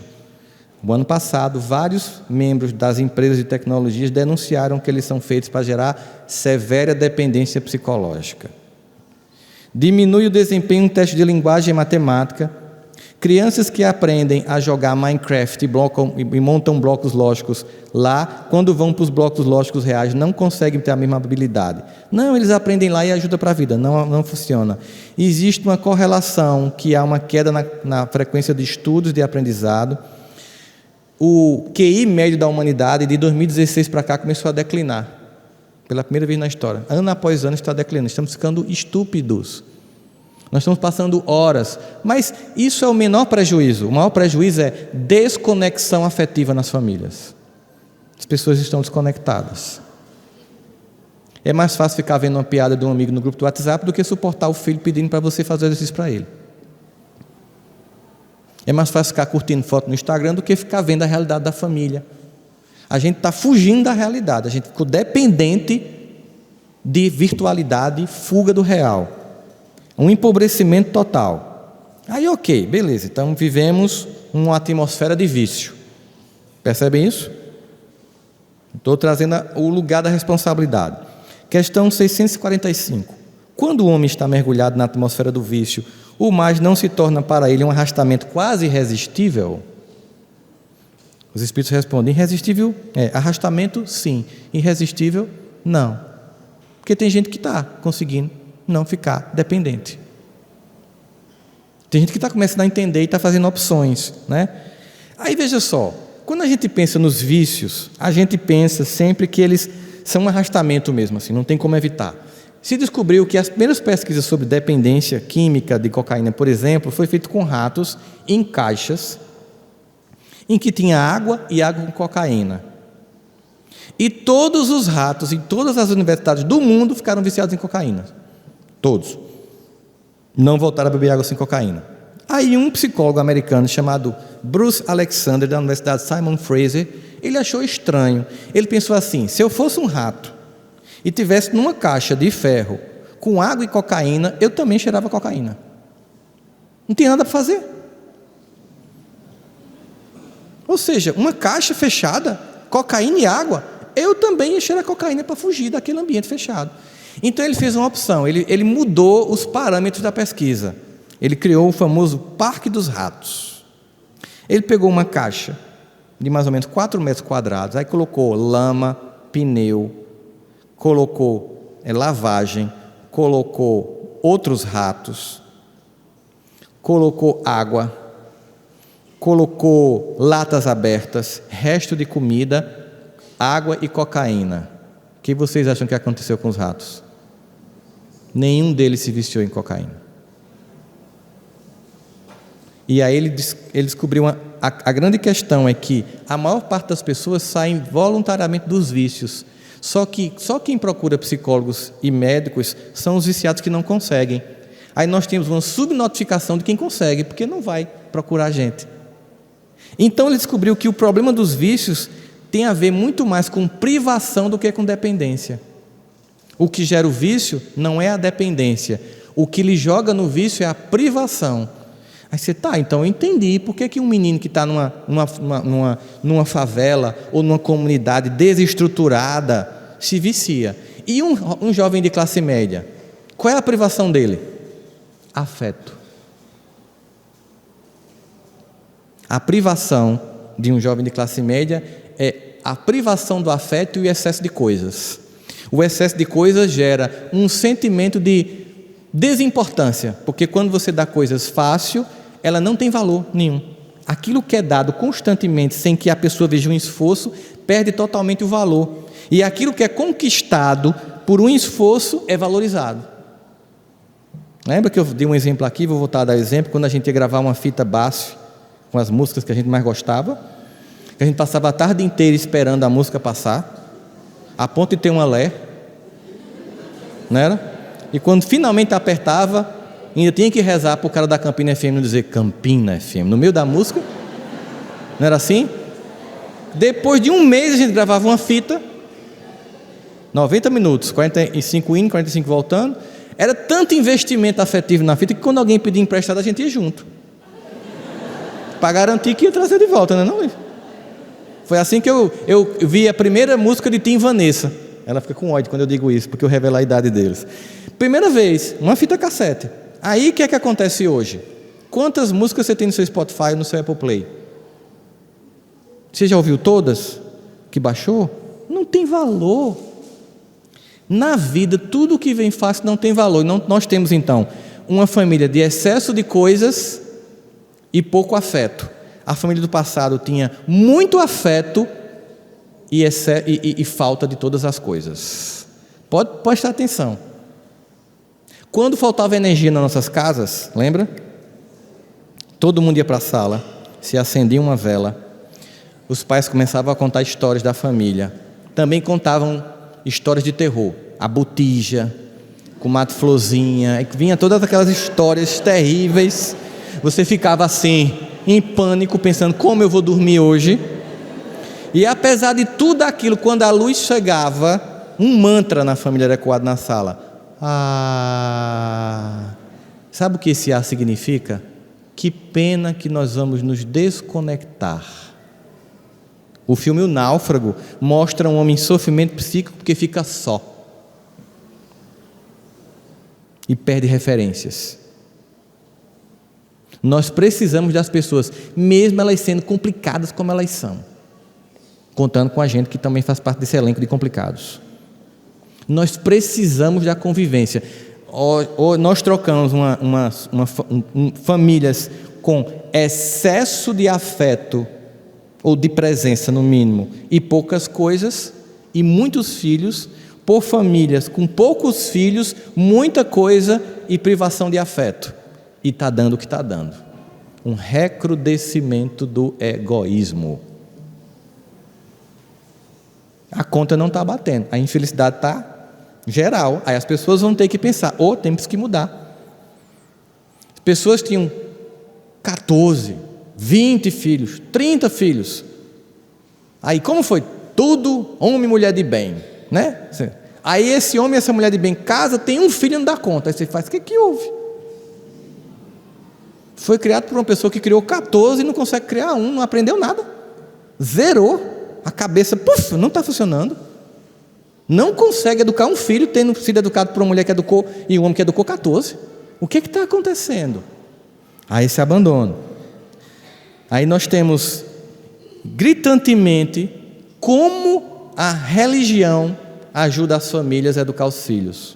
No ano passado, vários membros das empresas de tecnologias denunciaram que eles são feitos para gerar severa dependência psicológica. Diminui o desempenho em teste de linguagem e matemática. Crianças que aprendem a jogar Minecraft e montam blocos lógicos lá, quando vão para os blocos lógicos reais, não conseguem ter a mesma habilidade. Não, eles aprendem lá e ajuda para a vida. Não funciona. Existe uma correlação, que há uma queda na frequência de estudos de aprendizado. O QI médio da humanidade, de 2016 para cá, começou a declinar. Pela primeira vez na história. Ano após ano está declinando. Estamos ficando estúpidos. Nós estamos passando horas. Mas isso é o menor prejuízo. O maior prejuízo é desconexão afetiva nas famílias. As pessoas estão desconectadas. É mais fácil ficar vendo uma piada de um amigo no grupo do WhatsApp do que suportar o filho pedindo para você fazer exercício para ele. É mais fácil ficar curtindo foto no Instagram do que ficar vendo a realidade da família. A gente está fugindo da realidade, a gente ficou dependente de virtualidade, fuga do real. Um empobrecimento total. Aí ok, beleza, então vivemos uma atmosfera de vício. Percebem isso? Estou trazendo o lugar da responsabilidade. Questão 645. Quando o homem está mergulhado na atmosfera do vício, o mais não se torna para ele um arrastamento quase irresistível? Os espíritos respondem: irresistível arrastamento, sim. Irresistível, não. Porque tem gente que está conseguindo não ficar dependente. Tem gente que está começando a entender e está fazendo opções, né? Aí veja só, quando a gente pensa nos vícios, a gente pensa sempre que eles são um arrastamento mesmo, assim, não tem como evitar. Se descobriu que as primeiras pesquisas sobre dependência química de cocaína, por exemplo, foi feito com ratos em caixas em que tinha água e água com cocaína. E todos os ratos em todas as universidades do mundo ficaram viciados em cocaína. Todos. Não voltaram a beber água sem cocaína. Aí um psicólogo americano chamado Bruce Alexander, da Universidade Simon Fraser, ele achou estranho. Ele pensou assim: se eu fosse um rato e tivesse numa caixa de ferro com água e cocaína, eu também cheirava cocaína. Não tinha nada para fazer. Ou seja, uma caixa fechada, cocaína e água, eu também ia cheirar cocaína para fugir daquele ambiente fechado. Então ele fez uma opção, ele mudou os parâmetros da pesquisa. Ele criou o famoso Parque dos Ratos. Ele pegou uma caixa de mais ou menos 4 metros quadrados, aí colocou lama, pneu, colocou lavagem, colocou outros ratos, colocou água, colocou latas abertas, resto de comida, água e cocaína. O que vocês acham que aconteceu com os ratos? Nenhum deles se viciou em cocaína. E aí ele descobriu a grande questão é que a maior parte das pessoas saem voluntariamente dos vícios. Só quem procura psicólogos e médicos são os viciados que não conseguem. Aí nós temos uma subnotificação de quem consegue, porque não vai procurar a gente. Então ele descobriu que o problema dos vícios tem a ver muito mais com privação do que com dependência. O que gera o vício não é a dependência. O que lhe joga no vício é a privação. Aí você, então eu entendi por que um menino que está numa favela ou numa comunidade desestruturada se vicia. E um jovem de classe média, qual é a privação dele? Afeto. A privação de um jovem de classe média é a privação do afeto e o excesso de coisas. O excesso de coisas gera um sentimento de desimportância, porque quando você dá coisas fácil, ela não tem valor nenhum. Aquilo que é dado constantemente, sem que a pessoa veja um esforço, perde totalmente o valor. E aquilo que é conquistado por um esforço é valorizado. Lembra que eu dei um exemplo aqui, vou voltar a dar exemplo, quando a gente ia gravar uma fita BASF, com as músicas que a gente mais gostava, que a gente passava a tarde inteira esperando a música passar, a ponto de ter uma Lé, não era? E quando finalmente apertava, ainda tinha que rezar para o cara da Campina FM não dizer Campina FM, no meio da música, não era assim? Depois de um mês a gente gravava uma fita, 90 minutos, 45 indo, 45 voltando, era tanto investimento afetivo na fita que quando alguém pedia emprestado a gente ia junto, para garantir que ia trazer de volta, não é não? Foi assim que eu vi a primeira música de Tim Vanessa. Ela fica com ódio quando eu digo isso, porque eu revelo a idade deles. Primeira vez, uma fita cassete. Aí o que é que acontece hoje? Quantas músicas você tem no seu Spotify ou no seu Apple Play? Você já ouviu todas que baixou? Não tem valor. Na vida, tudo que vem fácil não tem valor. Nós temos então uma família de excesso de coisas e pouco afeto. A família do passado tinha muito afeto e falta de todas as coisas. Pode prestar atenção. Quando faltava energia nas nossas casas, lembra? Todo mundo ia para a sala, se acendia uma vela, os pais começavam a contar histórias da família. Também contavam histórias de terror, a botija, com mato florzinha, e vinha todas aquelas histórias terríveis. Você ficava assim, em pânico, pensando como eu vou dormir hoje. E apesar de tudo aquilo, quando a luz chegava, um mantra na família era ecoado na sala. Sabe o que esse A significa? Que pena que nós vamos nos desconectar. O filme O Náufrago mostra um homem em sofrimento psíquico porque fica só e perde referências. Nós precisamos das pessoas, mesmo elas sendo complicadas como elas são, contando com a gente que também faz parte desse elenco de complicados. Nós precisamos da convivência. Nós trocamos famílias com excesso de afeto, ou de presença no mínimo, e poucas coisas, e muitos filhos, por famílias com poucos filhos, muita coisa e privação de afeto. E está dando o que está dando. Um recrudescimento do egoísmo. A conta não está batendo, a infelicidade está geral. Aí as pessoas vão ter que pensar, temos que mudar. As pessoas tinham 14, 20 filhos, 30 filhos. Aí como foi? Tudo homem e mulher de bem, né? Aí esse homem e essa mulher de bem casa, tem um filho e não dá conta. Aí você faz, o que houve? Foi criado por uma pessoa que criou 14 e não consegue criar um, não aprendeu nada. Zerou. A cabeça, não está funcionando. Não consegue educar um filho, tendo sido educado por uma mulher que educou e um homem que educou 14. O que está acontecendo? Aí esse abandono. Aí nós temos gritantemente como a religião ajuda as famílias a educar os filhos.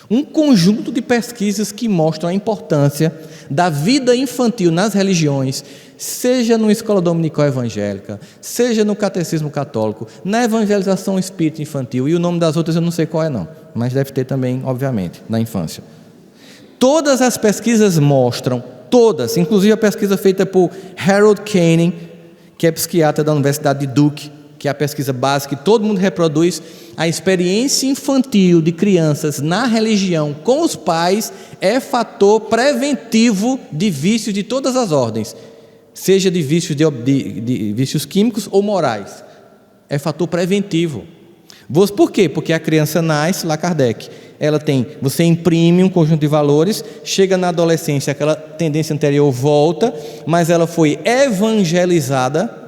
Um conjunto de pesquisas que mostram a importância da vida infantil nas religiões, seja numa escola dominical evangélica, seja no catecismo católico, na evangelização espírita infantil, e o nome das outras eu não sei qual é não, mas deve ter também, obviamente, na infância. Todas as pesquisas mostram, todas, inclusive a pesquisa feita por Harold Koenig, que é psiquiatra da Universidade de Duke, que é a pesquisa básica que todo mundo reproduz, a experiência infantil de crianças na religião com os pais é fator preventivo de vícios de todas as ordens, seja de vícios, de vícios químicos ou morais. É fator preventivo. Por quê? Porque a criança nasce, lá Kardec, você imprime um conjunto de valores, chega na adolescência, aquela tendência anterior volta, mas ela foi evangelizada.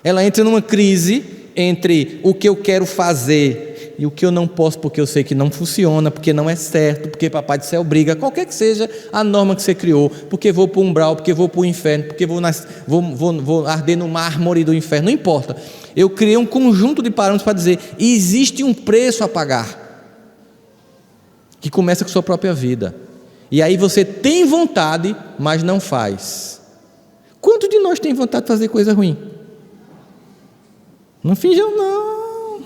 Ela entra numa crise entre o que eu quero fazer e o que eu não posso, porque eu sei que não funciona, porque não é certo, porque papai do céu briga, qualquer que seja a norma que você criou, porque vou para o umbral, porque vou para o inferno, porque vou arder no mármore do inferno, não importa. Eu criei um conjunto de parâmetros para dizer, existe um preço a pagar, que começa com a sua própria vida. E aí você tem vontade, mas não faz. Quantos de nós tem vontade de fazer coisa ruim? Não finjam não.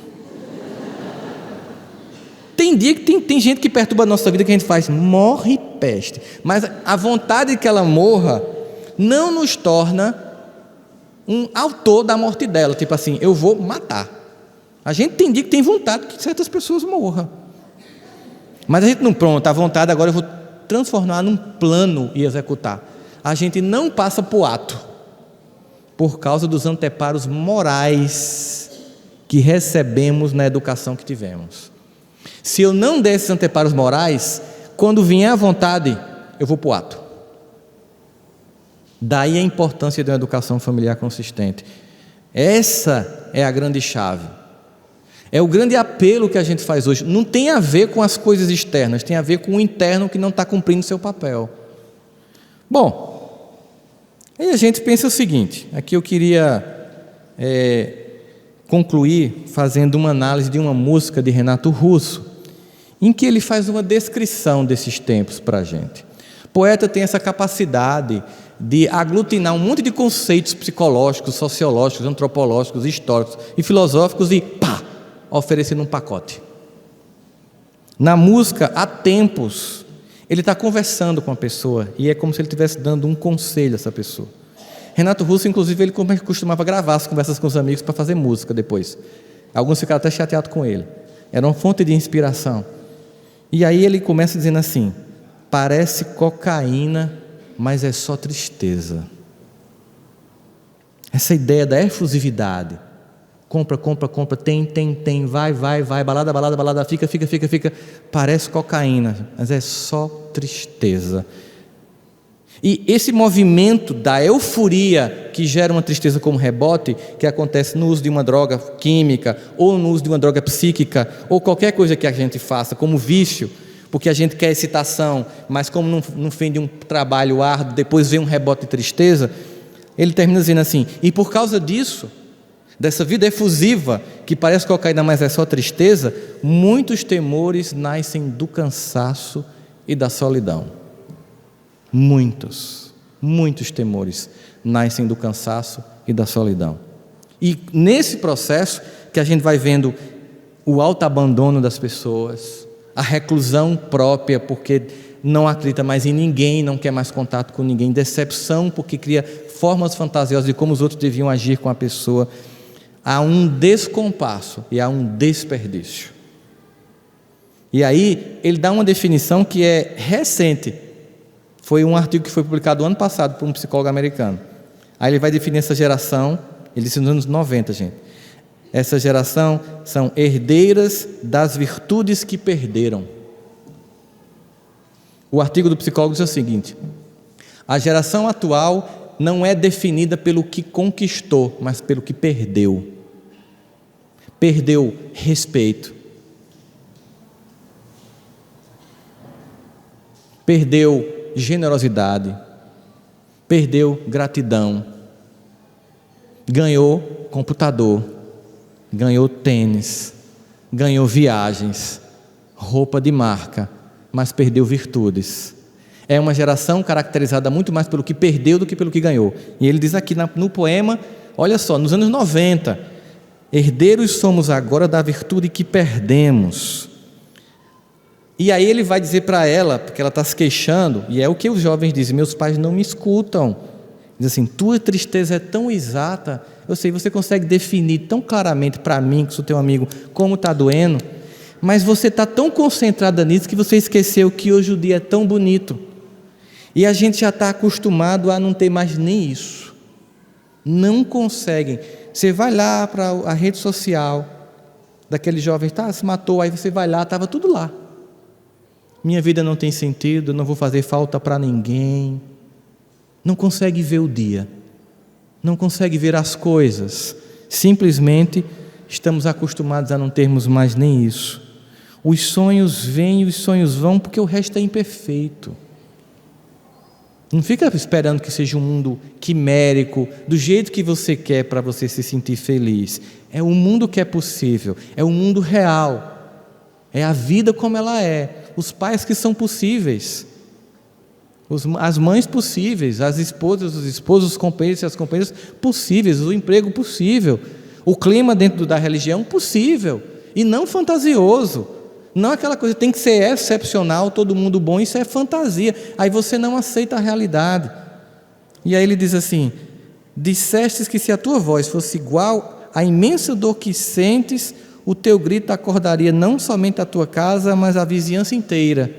Tem dia que tem gente que perturba a nossa vida, que a gente faz, morre peste. Mas a vontade de que ela morra não nos torna um autor da morte dela. Tipo assim, eu vou matar. A gente tem dia que tem vontade que certas pessoas morram. Mas a gente não, pronto, a vontade agora eu vou transformar num plano e executar. A gente não passa para o ato, por causa dos anteparos morais que recebemos na educação que tivemos. Se eu não der esses anteparos morais, quando vier a vontade, eu vou para o ato. Daí a importância de uma educação familiar consistente. Essa é a grande chave. É o grande apelo que a gente faz hoje. Não tem a ver com as coisas externas, tem a ver com o interno que não está cumprindo seu papel. Bom, aí a gente pensa o seguinte, aqui eu queria concluir fazendo uma análise de uma música de Renato Russo, em que ele faz uma descrição desses tempos para a gente. O poeta tem essa capacidade de aglutinar um monte de conceitos psicológicos, sociológicos, antropológicos, históricos e filosóficos e pá, oferecendo um pacote. Na música, há tempos, ele está conversando com a pessoa e é como se ele estivesse dando um conselho a essa pessoa. Renato Russo, inclusive, ele costumava gravar as conversas com os amigos para fazer música depois. Alguns ficaram até chateados com ele. Era uma fonte de inspiração. E aí ele começa dizendo assim: parece cocaína, mas é só tristeza. Essa ideia da efusividade. Compra, compra, compra, tem, vai, balada, fica. Parece cocaína, mas é só tristeza. E esse movimento da euforia que gera uma tristeza como rebote, que acontece no uso de uma droga química, ou no uso de uma droga psíquica, ou qualquer coisa que a gente faça como vício, porque a gente quer excitação, mas como no fim de um trabalho árduo, depois vem um rebote de tristeza, ele termina dizendo assim: e por causa disso, dessa vida efusiva, que parece cocaína, mas é só tristeza, muitos temores nascem do cansaço e da solidão. Muitos temores nascem do cansaço e da solidão. E nesse processo que a gente vai vendo o autoabandono das pessoas, a reclusão própria, porque não acredita mais em ninguém, não quer mais contato com ninguém, decepção, porque cria formas fantasiosas de como os outros deviam agir com a pessoa. Há um descompasso e há um desperdício. E aí ele dá uma definição que é recente. Foi um artigo que foi publicado ano passado por um psicólogo americano. Aí ele vai definir essa geração, ele disse nos anos 90, gente. Essa geração são herdeiras das virtudes que perderam. O artigo do psicólogo diz o seguinte: a geração atual não é definida pelo que conquistou, mas pelo que perdeu. Perdeu respeito. Perdeu generosidade, perdeu gratidão, ganhou computador, ganhou tênis, ganhou viagens, roupa de marca, mas perdeu virtudes. É uma geração caracterizada muito mais pelo que perdeu do que pelo que ganhou. E ele diz aqui no poema, olha só, nos anos 90, herdeiros somos agora da virtude que perdemos. E aí ele vai dizer para ela, porque ela está se queixando, e é o que os jovens dizem: meus pais não me escutam. Diz assim: tua tristeza é tão exata, eu sei, você consegue definir tão claramente para mim, que sou teu amigo, como está doendo, mas você está tão concentrada nisso que você esqueceu que hoje o dia é tão bonito. E a gente já está acostumado a não ter mais nem isso. Não conseguem. Você vai lá para a rede social daquele jovem, se matou, aí você vai lá, estava tudo lá. Minha vida não tem sentido, não vou fazer falta para ninguém. Não consegue ver o dia, não consegue ver as coisas. Simplesmente estamos acostumados a não termos mais nem isso. Os sonhos vêm e os sonhos vão, porque o resto é imperfeito. Não fica esperando que seja um mundo quimérico, do jeito que você quer para você se sentir feliz. É o mundo que é possível, é o mundo real. É a vida como ela é, os pais que são possíveis, as mães possíveis, as esposas, os esposos, os companheiros e as companheiras possíveis, o emprego possível, o clima dentro da religião possível, e não fantasioso, Não aquela coisa, tem que ser excepcional, todo mundo bom, isso é fantasia. Aí você não aceita a realidade. E aí ele diz assim: dissestes que se a tua voz fosse igual à imensa dor que sentes, o teu grito acordaria não somente a tua casa, mas a vizinhança inteira.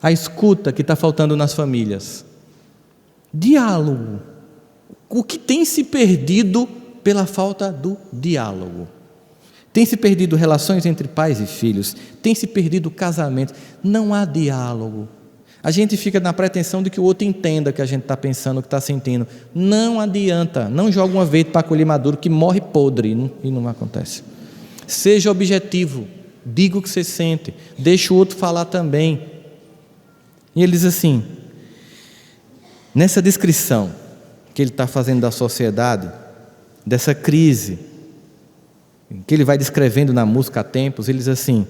A escuta que está faltando nas famílias. Diálogo. O que tem se perdido pela falta do diálogo? Tem se perdido relações entre pais e filhos, tem se perdido casamento, não há diálogo. A gente fica na pretensão de que o outro entenda o que a gente está pensando, o que está sentindo. Não adianta, não joga uma vez para colher maduro que morre podre e não acontece. Seja objetivo, diga o que você sente, deixa o outro falar também. E ele diz assim, nessa descrição que ele está fazendo da sociedade, dessa crise, que ele vai descrevendo na música Há Tempos, ele diz assim: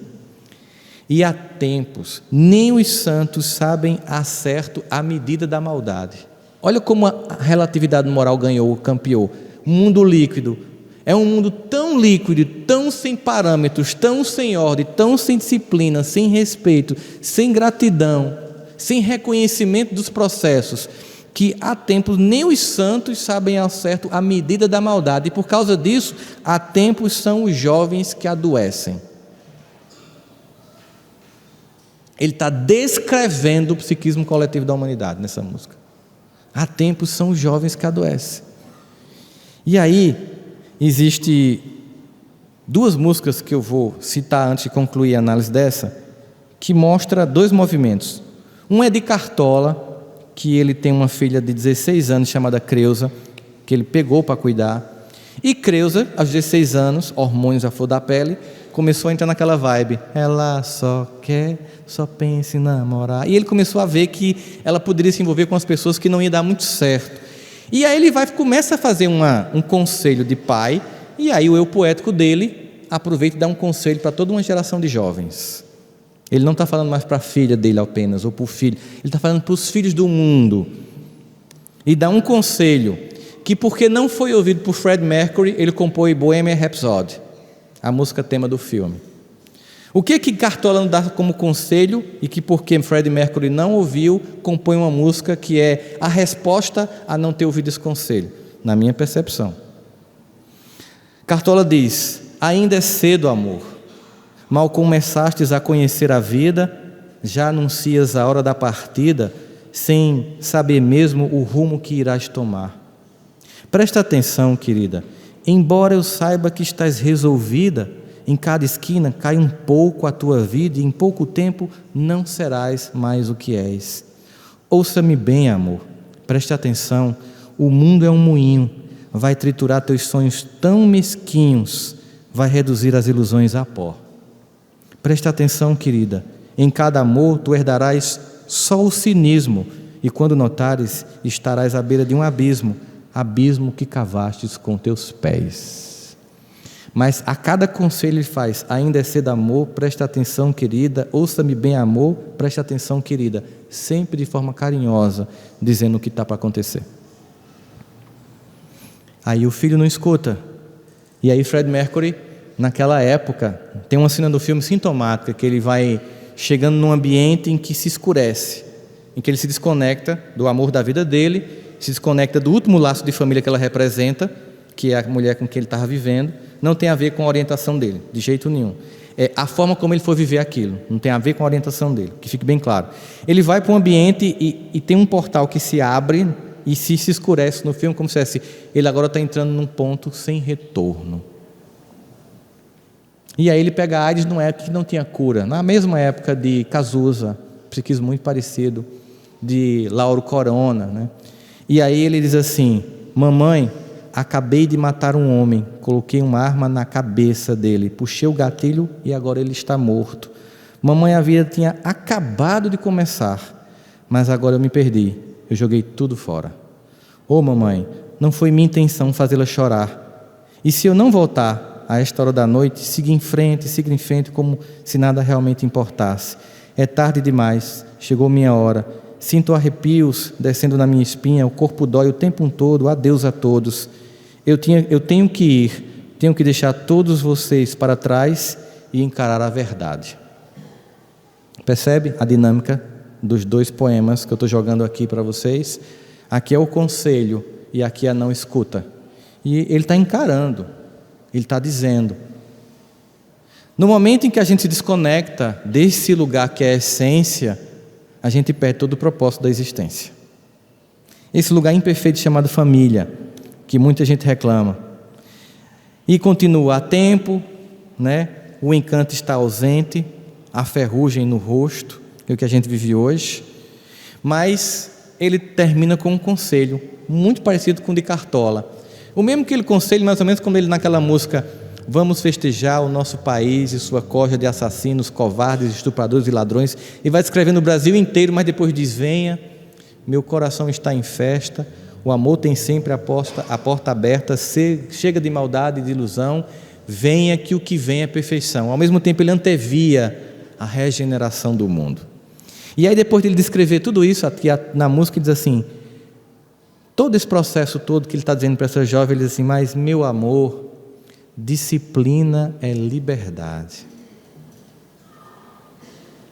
e há tempos, nem os santos sabem a certo a medida da maldade. Olha como a relatividade moral ganhou, campeou. Um mundo líquido, é um mundo tão líquido, tão sem parâmetros, tão sem ordem, tão sem disciplina, sem respeito, sem gratidão, sem reconhecimento dos processos, que há tempos nem os santos sabem ao certo a medida da maldade, e por causa disso, há tempos são os jovens que adoecem. Ele está descrevendo o psiquismo coletivo da humanidade nessa música. Há tempos são os jovens que adoecem. E aí, existe duas músicas que eu vou citar antes de concluir a análise dessa, que mostra dois movimentos. Um é de Cartola, que ele tem uma filha de 16 anos chamada Creusa, que ele pegou para cuidar. E Creusa, aos 16 anos, hormônios à flor da pele, começou a entrar naquela vibe. Ela só pensa em namorar. E ele começou a ver que ela poderia se envolver com as pessoas que não ia dar muito certo. E aí ele começa a fazer um conselho de pai, e aí o eu poético dele aproveita e dá um conselho para toda uma geração de jovens. Ele não está falando mais para a filha dele apenas, ou para o filho, ele está falando para os filhos do mundo. E dá um conselho, que porque não foi ouvido por Freddie Mercury, ele compôs Bohemian Rhapsody, a música tema do filme. O que Cartola dá como conselho, e que porque Freddie Mercury não ouviu, compõe uma música que é a resposta a não ter ouvido esse conselho, na minha percepção. Cartola diz: ainda é cedo, amor. Mal começastes a conhecer a vida, já anuncias a hora da partida, sem saber mesmo o rumo que irás tomar. Presta atenção, querida, embora eu saiba que estás resolvida, em cada esquina cai um pouco a tua vida e em pouco tempo não serás mais o que és. Ouça-me bem, amor, preste atenção, o mundo é um moinho, vai triturar teus sonhos tão mesquinhos, vai reduzir as ilusões a pó. Preste atenção, querida, em cada amor tu herdarás só o cinismo, e quando notares, estarás à beira de um abismo, abismo que cavastes com teus pés. Mas a cada conselho ele faz: ainda é cedo, amor, preste atenção, querida, ouça-me bem, amor, preste atenção, querida, sempre de forma carinhosa, dizendo o que está para acontecer. Aí o filho não escuta, e aí Freddie Mercury, naquela época, tem uma cena do filme sintomática, que ele vai chegando num ambiente em que se escurece, em que ele se desconecta do amor da vida dele, se desconecta do último laço de família que ela representa, que é a mulher com quem ele estava vivendo. Não tem a ver com a orientação dele, de jeito nenhum. É a forma como ele foi viver aquilo, não tem a ver com a orientação dele, que fique bem claro. Ele vai para um ambiente e tem um portal que se abre e se escurece no filme, como se fosse, ele agora está entrando num ponto sem retorno. E aí ele pega a AIDS numa época que não tinha cura, na mesma época de Cazuza, psiquismo muito parecido, de Lauro Corona, né? E aí ele diz assim: mamãe, acabei de matar um homem, coloquei uma arma na cabeça dele, puxei o gatilho e agora ele está morto. Mamãe, a vida tinha acabado de começar, mas agora eu me perdi, eu joguei tudo fora. Ô mamãe, não foi minha intenção fazê-la chorar, e se eu não voltar a esta hora da noite, siga em frente, como se nada realmente importasse. É tarde demais, chegou minha hora, sinto arrepios descendo na minha espinha, o corpo dói o tempo todo, adeus a todos. Eu tenho que ir, tenho que deixar todos vocês para trás e encarar a verdade. Percebe a dinâmica dos dois poemas que eu estou jogando aqui para vocês? Aqui é o conselho e aqui é a não escuta. E ele está encarando, ele está dizendo. No momento em que a gente se desconecta desse lugar que é a essência, a gente perde todo o propósito da existência. Esse lugar imperfeito chamado família, que muita gente reclama. E continua a tempo, né? O encanto está ausente, a ferrugem no rosto, que é o que a gente vive hoje. Mas ele termina com um conselho, muito parecido com o de Cartola. O mesmo que ele conselho, mais ou menos como ele naquela música: vamos festejar o nosso país e sua corja de assassinos, covardes, estupradores e ladrões. E vai descrevendo o Brasil inteiro, mas depois diz: venha, meu coração está em festa, o amor tem sempre a porta aberta, chega de maldade e de ilusão, venha que o que vem é perfeição. Ao mesmo tempo ele antevia a regeneração do mundo. E aí depois de ele descrever tudo isso, aqui na música ele diz assim, todo esse processo todo que ele está dizendo para essa jovem, ele diz assim: mas meu amor, disciplina é liberdade.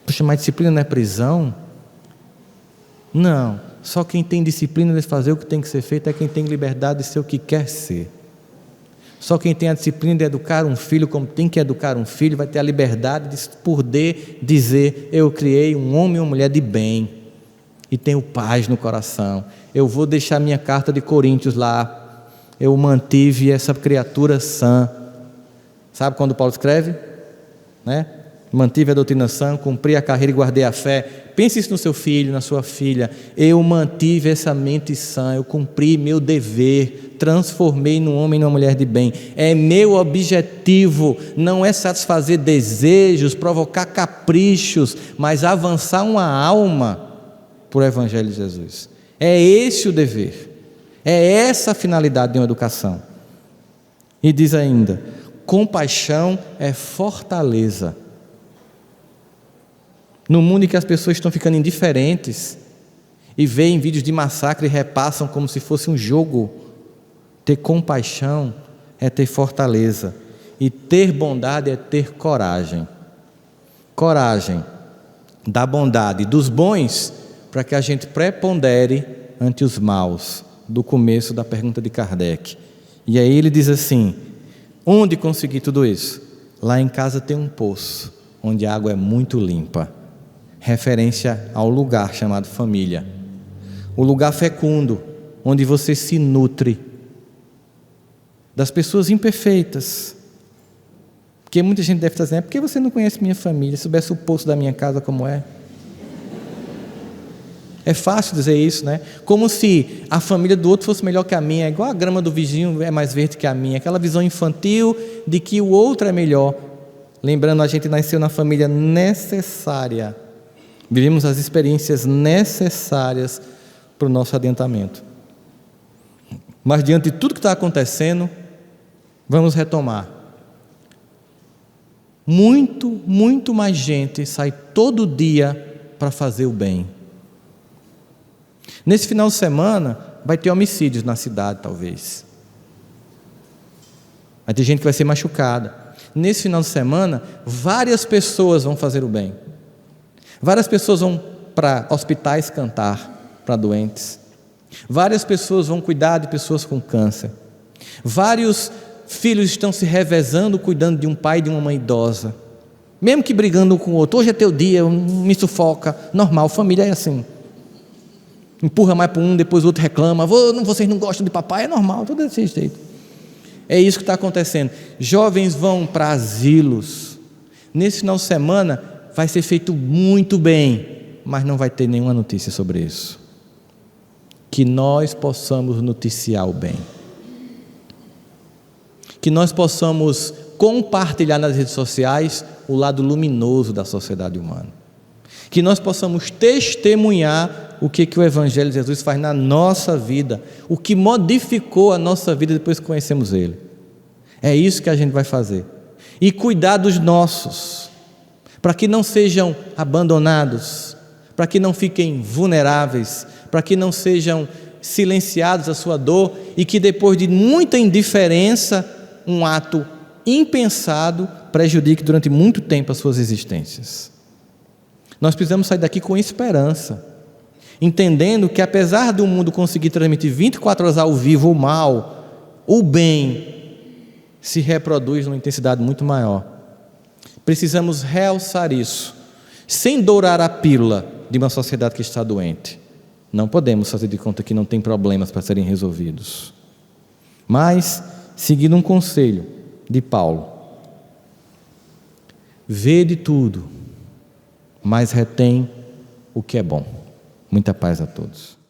Puxa, mas disciplina não é prisão? Não, só quem tem disciplina de fazer o que tem que ser feito é quem tem liberdade de ser o que quer ser. Só quem tem a disciplina de educar um filho como tem que educar um filho vai ter a liberdade de poder dizer: eu criei um homem e uma mulher de bem e tenho paz no coração. Eu vou deixar minha carta de Coríntios lá, eu mantive essa criatura sã. Sabe quando Paulo escreve? Né? Mantive a doutrina sã, cumpri a carreira e guardei a fé. Pense isso no seu filho, na sua filha. Eu mantive essa mente sã, eu cumpri meu dever, transformei num homem e numa mulher de bem. É meu objetivo, não é satisfazer desejos, provocar caprichos, mas avançar uma alma por Evangelho de Jesus. É esse o dever, é essa a finalidade de uma educação. E diz ainda: compaixão é fortaleza. No mundo em que as pessoas estão ficando indiferentes e veem vídeos de massacre e repassam como se fosse um jogo, ter compaixão é ter fortaleza, e ter bondade é ter coragem. Coragem da bondade dos bons, para que a gente prepondere ante os maus, do começo da pergunta de Kardec. E aí ele diz assim: onde conseguir tudo isso? Lá em casa tem um poço, onde a água é muito limpa. Referência ao lugar chamado família. O lugar fecundo, onde você se nutre das pessoas imperfeitas. Porque muita gente deve estar dizendo: por que você não conhece minha família? Se soubesse o poço da minha casa como é. É fácil dizer isso, né? Como se a família do outro fosse melhor que a minha, igual a grama do vizinho é mais verde que a minha. Aquela visão infantil de que o outro é melhor. Lembrando, a gente nasceu na família necessária. Vivemos as experiências necessárias para o nosso adiantamento. Mas diante de tudo que está acontecendo, vamos retomar. Muito mais gente sai todo dia para fazer o bem. Nesse final de semana, vai ter homicídios na cidade, talvez. Vai ter gente que vai ser machucada. Nesse final de semana, várias pessoas vão fazer o bem. Várias pessoas vão para hospitais cantar para doentes. Várias pessoas vão cuidar de pessoas com câncer. Vários filhos estão se revezando cuidando de um pai e de uma mãe idosa. Mesmo que brigando um com o outro. Hoje é teu dia, me sufoca. Normal, família é assim. Empurra mais para um, depois o outro reclama. Vocês não gostam de papai? É normal, tudo desse jeito. É isso que está acontecendo. Jovens vão para asilos. Nesse final de semana vai ser feito muito bem, mas não vai ter nenhuma notícia sobre isso. Que nós possamos noticiar o bem. Que nós possamos compartilhar nas redes sociais o lado luminoso da sociedade humana. Que nós possamos testemunhar o que o Evangelho de Jesus faz na nossa vida, o que modificou a nossa vida depois que conhecemos Ele. É isso que a gente vai fazer. E cuidar dos nossos, para que não sejam abandonados, para que não fiquem vulneráveis, para que não sejam silenciados a sua dor e que depois de muita indiferença um ato impensado prejudique durante muito tempo as suas existências. Nós precisamos sair daqui com esperança, entendendo que apesar do mundo conseguir transmitir 24 horas ao vivo o mal, o bem se reproduz numa intensidade muito maior. Precisamos realçar isso, sem dourar a pílula de uma sociedade que está doente. Não podemos fazer de conta que não tem problemas para serem resolvidos. Mas, seguindo um conselho de Paulo, vede tudo, mas retém o que é bom. Muita paz a todos.